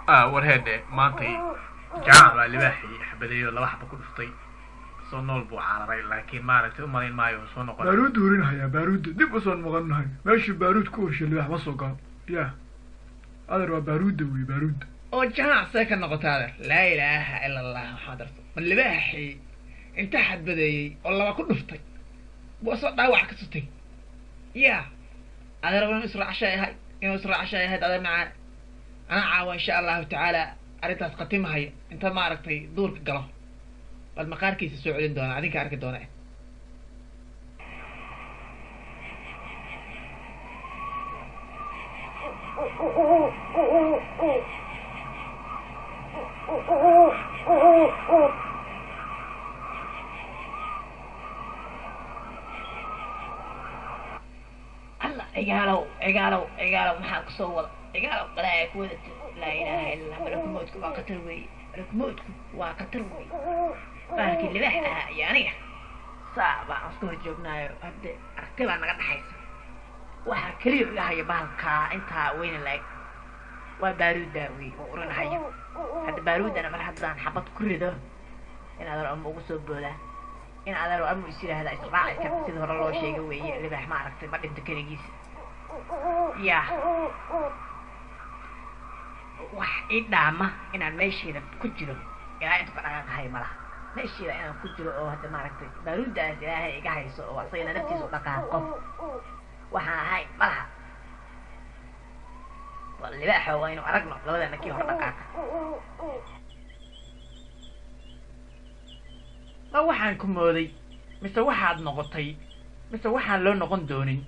warheede maantay jacala libaaxi xabadeeyo laba xaba ku dhuftay soo nool buu cararay laakiin maaragtay u malayn maayo soo noqon baaruud urinaya baaruud dib u soo noqonahay meeshii baaruud ku heshay libaax ma soo galo ya adeer waa baaruudda wey baaruudda oo jamac see ka noqotaada laa ilaaha ila allah maxaad arto ma libaaxi inta xadbadeeyey oo laba ku dhuftay buu soo dhaawac ka sutay ya adeer inuu israacshay ahayd adeer macaan أنا عاوز إن شاء الله تعالى أريد أسقطيمها هي أنت ما عرفتي دورك قلا بالمقار كيس السعودين دونا عادين كارك دونا هلا عقالو محاك صور cigaal qalaay ku wada la ilaaha illa malakumudku waa qatar weey malakumudku waa qatar weey baaski libaaxa yaaniga saaba asku joognaayo hadda artida naga dhaxaysa waxa kaliya ilahay baalka inta weyn laag waa baaruuda weey oo uranayo hadda baaruudana mar haddaan xabad ku rido in aad ama ugu soo booda in aad ama isiraahda israac ka sida hore loo sheegay weey libaax ma aragtay ma dhinta kaligiis ya wax idama inaan meesheeda ku jiro ilaa inta ka dhaqaaqay malaha meesheeda inaan ku jiro oo hadda maaragtay baaruudaas ilaahay iga hayso oo asayna naftiisa u dhaqaaqo waxaan ahay malaha libaaxa waa inuu aragno labada nakii hor dhaqaaqa ma waxaan ku mooday mise waxaad noqotay mise waxaan loo noqon doonin